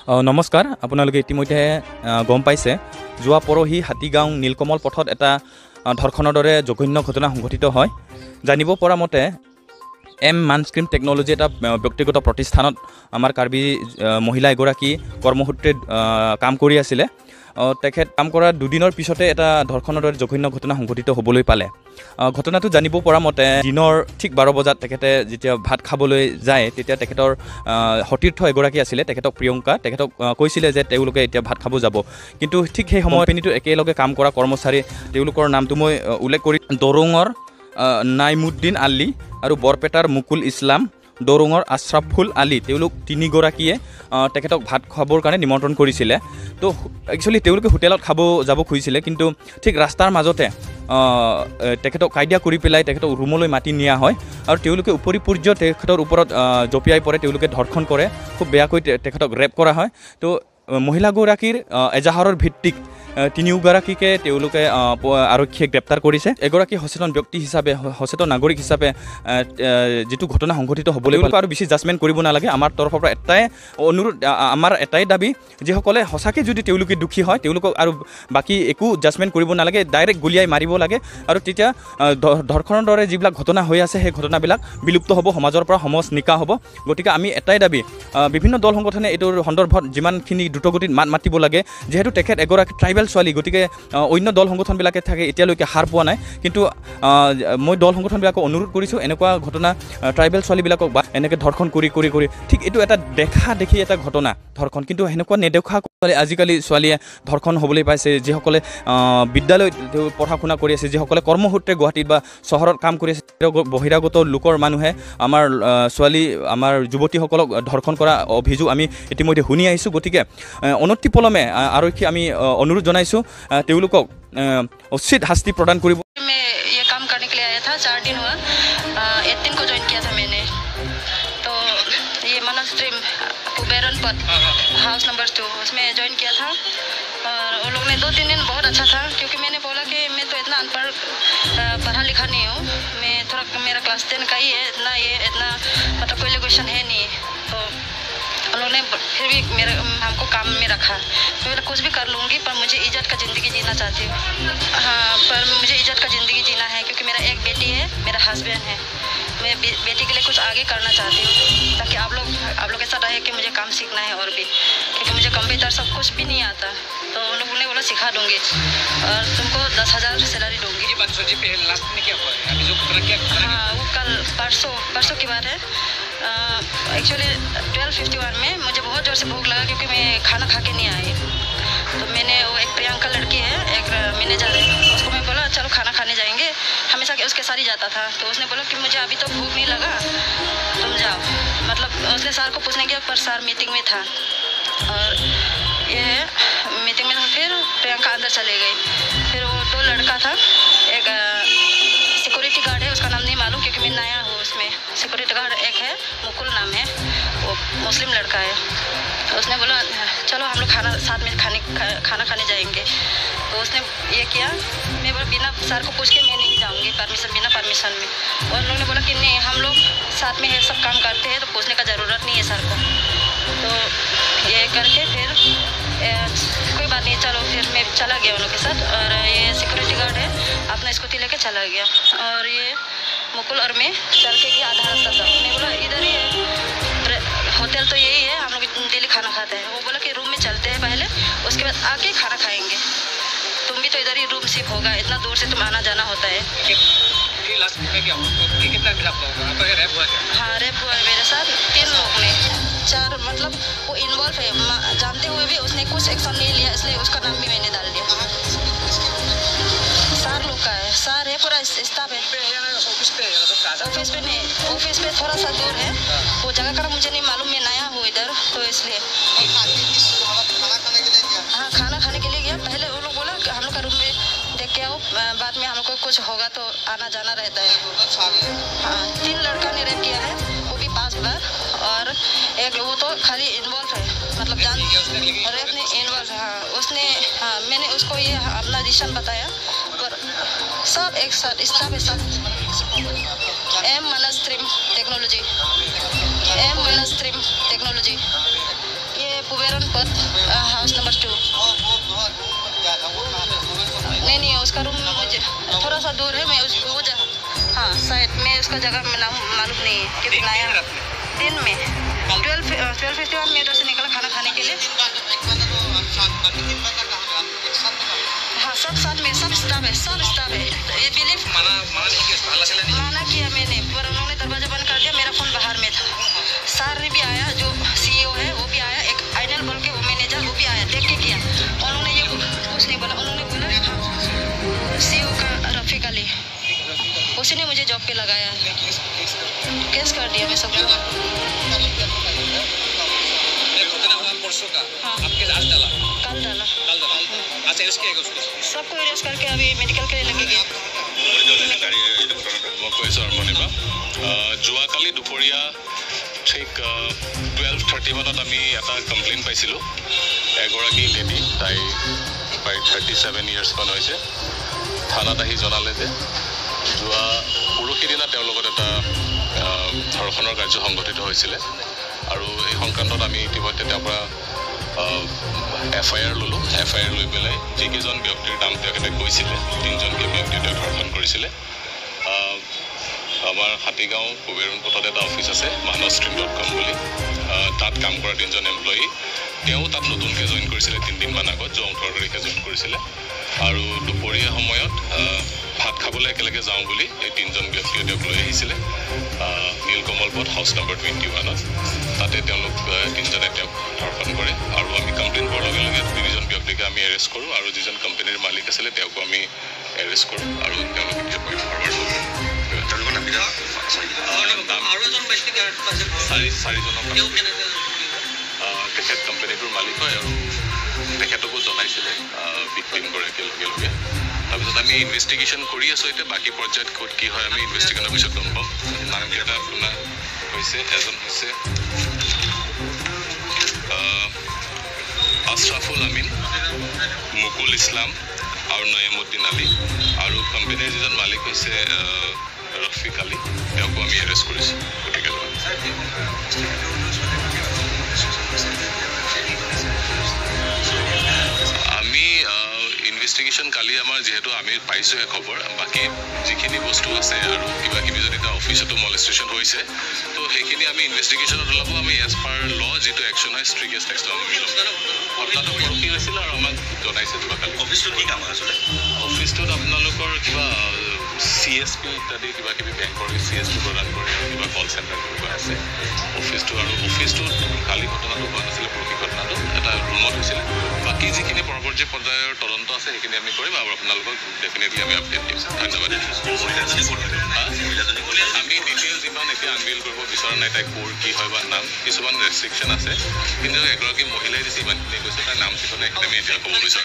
নমস্কাৰ আপোনালোকে ইতিমধ্যে গম পাইছে যোৱা পৰহি হাতীগাঁও নীলকমল পথত এটা ধৰ্ষণৰ দৰে জঘন্য ঘটনা সংঘটিত হয়। জানিব পৰা মতে এম মানস্ক্ৰীম টেকনলজি এটা ব্যক্তিগত প্ৰতিষ্ঠানত আমাৰ কাৰ্বি মহিলা এগৰাকী কৰ্মসূত্ৰে কাম কৰি আছিলে। তেখেত কাম কৰাৰ দুদিনৰ পিছতে এটা ধৰ্ষণৰ দৰে জঘন্য ঘটনা সংঘটিত হ'বলৈ পালে। ঘটনাটো জানিব পৰা মতে দিনৰ ঠিক 12 বজাত তেখেতে যেতিয়া ভাত খাবলৈ যায় তেতিয়া তেখেতৰ সতীৰ্থ এগৰাকী আছিলে, তেখেতক প্ৰিয়ংকা, তেখেতক কৈছিলে যে তেওঁলোকে এতিয়া ভাত খাব যাব। কিন্তু ঠিক সেই সময়খিনিতো একেলগে কাম কৰা কৰ্মচাৰী তেওঁলোকৰ নামটো মই উল্লেখ কৰি দৰঙৰ নাইমুদ্দিন আলী আৰু বৰপেটাৰ মুকুল ইছলাম, দৰঙৰ আশ্ৰাফুল আলী, তেওঁলোক তিনিগৰাকীয়ে তেখেতক ভাত খাবৰ কাৰণে নিমন্ত্ৰণ কৰিছিলে। তো একচুৱেলি তেওঁলোকে হোটেলত খাব যাব খুজিছিলে, কিন্তু ঠিক ৰাস্তাৰ মাজতে তেখেতক কাইদা কৰি পেলাই তেখেতক ৰুমলৈ মাতি নিয়া হয় আৰু তেওঁলোকে উপৰি পৰ্যায়ত তেখেতৰ ওপৰত জঁপিয়াই পৰে, তেওঁলোকে ধৰ্ষণ কৰে, খুব বেয়াকৈ তেখেতক ৰেপ কৰা হয়। তো মহিলাগৰাকীৰ এজাহাৰৰ ভিত্তিক তিনিওগৰাকীকে তেওঁলোকে আৰক্ষীয়ে গ্ৰেপ্তাৰ কৰিছে। এগৰাকী সচেতন ব্যক্তি হিচাপে, সচেতন নাগৰিক হিচাপে যিটো ঘটনা সংঘটিত হ'বলৈ আৰু বেছি জাজমেণ্ট কৰিব নালাগে। আমাৰ তৰফৰ পৰা এটাই অনুৰোধ, আমাৰ এটাই দাবী, যিসকলে সঁচাকৈ যদি তেওঁলোকে দুখী হয় তেওঁলোকক আৰু বাকী একো জাজমেণ্ট কৰিব নালাগে, ডাইৰেক্ট গুলিয়াই মাৰিব লাগে আৰু তেতিয়া ধৰ্ষণৰ দৰে যিবিলাক ঘটনা হৈ আছে সেই ঘটনাবিলাক বিলুপ্ত হ'ব, সমাজৰ পৰা সমাজ নিকা হ'ব। গতিকে আমি এটাই দাবী, বিভিন্ন দল সংগঠনে এইটোৰ সন্দৰ্ভত যিমানখিনি দ্ৰুতগতিত মাত মাতিব লাগে। যিহেতু তেখেত এগৰাকী ট্ৰাইবেল ছোৱালী, গতিকে অন্য দল সংগঠনবিলাকে থাকে এতিয়ালৈকে হাৰ পোৱা নাই। কিন্তু মই দল সংগঠনবিলাকক অনুৰোধ কৰিছোঁ, এনেকুৱা ঘটনা ট্ৰাইবেল ছোৱালীবিলাকক বা এনেকৈ ধৰ্ষণ কৰি ঠিক এইটো এটা দেখা দেখি এটা ঘটনা ধৰ্ষণ, কিন্তু সেনেকুৱা নেদেখা আজিকালি ছোৱালীয়ে ধৰ্ষণ হ'বলৈ পাইছে। যিসকলে বিদ্যালয়ত পঢ়া শুনা কৰি আছে, যিসকলে কৰ্মসূত্ৰে গুৱাহাটীত বা চহৰত কাম কৰি আছে, বহিৰাগত লোকৰ মানুহে আমাৰ ছোৱালী, আমাৰ যুৱতীসকলক ধৰ্ষণ কৰা অভিযোগ আমি ইতিমধ্যে শুনি আহিছোঁ। গতিকে অনতিপলমে আৰক্ষী আমি অনুৰোধ জনাইছোঁ তেওঁলোকক উচিত শাস্তি প্ৰদান কৰিব। ये काम करने के लिए आया था, 4 दिन हुआ। 1 दिन को ज्वाइन किया था मैंने। तो ये मनस्ट्रीम कुबेरन पथ हाउस नंबर 2 उसमें ज्वाइन किया था। और उन लोगों ने 2-3 दिन बहुत अच्छा था, क्योंकि मैंने बोला कि मैं तो इतना अनपढ़ पढ़ा लिखा नहीं हूँ, मैं थोड़ा मेरा क्लास 10 का ही है, इतना मतलब क्वालिफिकेशन है नहीं। तो उन्होंने फिर भी हमको काम में रखा। मैं कुछ भी कर लूँगी, पर मुझे इज्जत का ज़िंदगी जीना चाहती हूँ। हाँ, पर मुझे इज्जत का ज़िंदगी जीना है, क्योंकि मेरा एक बेटी है, मेरा हस्बैंड है। मैं बेटी के लिए कुछ आगे करना चाहती हूँ, ताकि आप लोग के साथ रहे कि मुझे काम सीखना है और भी, क्योंकि मुझे कंप्यूटर सब कुछ भी नहीं आता। तो उन लोगों ने बोला सिखा दूँगी और तुमको 10,000 सैलरी दूँगी। ये बात सोचिए, पहले लास्ट में क्या हुआ है? अभी जो क्या? हाँ, वो कल परसों की बात है। एक्चुअली 12:51 में मुझे बहुत ज़ोर से भूख लगा, क्योंकि मैं खाना खा के नहीं आई। तो मैंने, वो एक प्रियंका लड़की है, एक मैनेजर है, उसको मैं बोला चलो खाना खाने जाएंगे, हमेशा उसके साथ ही जाता था। तो उसने बोला कि मुझे अभी तो भूख नहीं लगा, तुम जाओ। मतलब उसने सर को पूछने गया, पर सर मीटिंग में था और ये मीटिंग में था। फिर प्रियंका अंदर चले गई। फिर वो 2 लड़का था, एक सिक्योरिटी गार्ड है, उसका नाम नहीं मालूम क्योंकि मैं नया हूँ उसमें। सिक्योरिटी गार्ड एक है, मुकुल नाम है, वो मुस्लिम लड़का है। तो उसने बोला चलो हम लोग साथ में खाना खाने जाएंगे। तो उसने ये किया, मैं बोला बिना सर को पूछ के मैं नहीं जाऊँगी, बिना परमिशन में। और उन लोगों ने बोला कि नहीं, हम लोग साथ में ये सब काम करते हैं, तो पूछने का ज़रूरत नहीं है सर को। तो ये करके फिर कोई बात नहीं, चलो फिर मैं चला गया उन लोग के साथ। और ये सिक्योरिटी गार्ड है, अपना स्कूटी लेके चला गया। और ये मुकुल और मैं चल के गया आधा रास्ता तक। मैं बोला इधर ही है होटल, तो यही है, हम लोग डेली खाना खाते हैं। वो बोला कि रूम में चलते हैं पहले, उसके बाद आके खाना खाएंगे। तुम भी तो इधर ही रूम शिफ्ट होगा, इतना दूर से तुम आना जाना होता है। लास्ट में क्या हुआ? कितना मिला आपका? रेप हुआ क्या? हाँ, रेप हुआ है मेरे साथ। 3 लोग ने, 4 मतलब वो इन्वॉल्व है, जानते हुए भी उसने कुछ एक्शन नहीं लिया, इसलिए उसका नाम भी मैंने डाल दिया। 4 लोग का है, 4 है, पूरा स्टाफ है। ऑफिस पे नहीं, ऑफिस पे थोड़ा सा दूर है, वो जगह का मुझे नहीं मालूम, मैं नया हूँ इधर, तो इसलिए। हाँ, खाना खाने के लिए गया। पहले वो लोग बोला कि हम लोग का रूम में देख के आओ, बाद में हम लोग को कुछ होगा तो आना जाना रहता है। हाँ, 3 लड़का ने रेप किया है, वो भी 5 बार। और एक वो तो खाली इन्वॉल्व है, मतलब रेप ने इन्वॉल्व है। हाँ, उसने, हाँ, मैंने उसको ये अपना रीजन बताया, पर सब एक साथ स्टाफ है सब। एम मनस्ट्रीम टेक्नोलॉजी, ये कुबेरन पथ हाउस नंबर 2। नहीं उसका रूम मुझे थोड़ा सा दूर है। मैं वो हाँ शायद मैं उसका जगह में नाम मालूम नहीं है क्योंकि नया दिन में 12:51 में उधर से निकला खाना खाने के लिए। हाँ सब साथ में सब स्टाफ है ये बिलीव माना किया मैंने, पर उन्होंने दरवाजा बंद कर दिया। मेरा फ़ोन बाहर में था। सर भी आया, जो CEO है वो भी आया, एक आइनल बोल के वो मैनेजर वो भी आया, देख के किया। उन्होंने ये कुछ नहीं बोला, उन्होंने बोला CEO का रफ़ीक अली, उसी ने मुझे जॉब पे लगाया है। केस कर दिया मैं सबको। कल डाला। सबको अरेस्ट करके अभी मेडिकल के लिए लगेगी। মই কৈ আছোঁ আৰম্ভণিৰ যোৱাকালি দুপৰীয়া ঠিক 12:30 মানত আমি এটা কমপ্লেইন পাইছিলোঁ। এগৰাকী লেডি, তাই প্ৰায় 37 ইয়াৰ্ছমান হৈছে, থানাত আহি জনালে যে যোৱা পৰহি দিনা তেওঁৰ লগত এটা ধৰ্ষণৰ কাৰ্য সংঘটিত হৈছিলে। আৰু এই সংক্ৰান্তত আমি ইতিমধ্যে তেওঁৰ পৰা FIR ল'লোঁ। FIR লৈ পেলাই যিকেইজন ব্যক্তিৰ নাম তেখেতে কৈছিলে, 3জনকৈ ব্যক্তিয়ে তেওঁক ধৰ্ষণ কৰিছিলে। আমাৰ হাতীগাঁও কুবেৰন পথত এটা অফিচ আছে manostream.com বুলি, তাত কাম কৰা 3জন এমপ্লয়ী। তেওঁ তাত নতুনকৈ জইন কৰিছিলে 3 দিনমান আগত, 18 তাৰিখে জইন কৰিছিলে। আৰু দুপৰীয়া সময়ত ভাত খাবলৈ একেলগে যাওঁ বুলি এই 3জন ব্যক্তিয়ে তেওঁক লৈ আহিছিলে নীলকমল পথ হাউচ নম্বৰ 21ত। তাতে তেওঁলোক 3জনে তেওঁক ধৰ্ষণ কৰে। আৰু আমি কমপ্লেইন কৰাৰ লগে লগে 3জন ব্যক্তিকে আমি এৰেষ্ট কৰোঁ, আৰু যিজন কোম্পানীৰ মালিক আছিলে তেওঁকো আমি এৰেষ্ট কৰোঁ। আৰু তেওঁলোক এতিয়া ফৰৱাৰ্ড হ'ব। তেখেত কোম্পানীটোৰ মালিক হয়, আৰু তেখেতকো জনাইছিলে ভিক্টিমগৰাকীৰ লগে লগে। তাৰপিছত আমি ইনভেষ্টিগেশ্যন কৰি আছোঁ। এতিয়া বাকী পৰ্যায়ত ক'ত কি হয় আমি ইনভেষ্টিগেশ্যনৰ পিছত গম পাম। নামকেইটা আপোনাৰ হৈছে, এজন হৈছে আশৰাফুল আমিন, মুকুল ইছলাম আৰু নয়মুদ্দিন আলী, আৰু কোম্পানীৰ যিজন মালিক হৈছে ৰফিক আলী, তেওঁকো আমি এৰেষ্ট কৰিছোঁ। গতিকে আমি ইনভেষ্টিগেশ্যন কালি আমাৰ যিহেতু আমি পাইছোঁহে খবৰ, বাকী যিখিনি বস্তু আছে আৰু কিবা কিবি যদি তাৰ অফিচতো মলেষ্টেশ্যন হৈছে, তো সেইখিনি আমি ইনভেষ্টিগেশ্যনত ওলাব। আমি এজ পাৰ ল যিটো একশ্যন হয় ষ্ট্ৰিকেষ্ট একশ্যন আমি ল'ম। ঘটনাটো পৰহি হৈছিলে আৰু আমাক জনাইছে যোৱাকালি। অফিচটো কি কাম আছিলে? অফিচটোত আপোনালোকৰ কিবা CSP ইত্যাদি কিবা কিবি বেংকৰ CSP প্ৰদান কৰে, কিবা কল চেণ্টাৰ কিবা আছে অফিচটো। আৰু অফিচটোত কালি ঘটনাটো হোৱা নাছিলে, পৰহি ঘটনাটো এটা ৰুমত হৈছিলে। বাকী যিখিনি পৰৱৰ্তী পৰ্যায়ৰ তদন্ত আছে সেইখিনি আমি কৰিম, আৰু আপোনালোকক ডেফিনেটলি আমি আপডেট দিম। ধন্যবাদ। আমি ডিটেইলছ ইমান এতিয়া আনভিল কৰিব বিচৰা নাই, তাই ক'ৰ কি হয় বা নাম, কিছুমান ৰেষ্ট্ৰিকশ্যন আছে, কিন্তু এগৰাকী মহিলাই দিছে ইমানখিনি কৈছে, তাইৰ নাম ঠিকনা এইখিনি আমি এতিয়া ক'ব বিচাৰোঁ।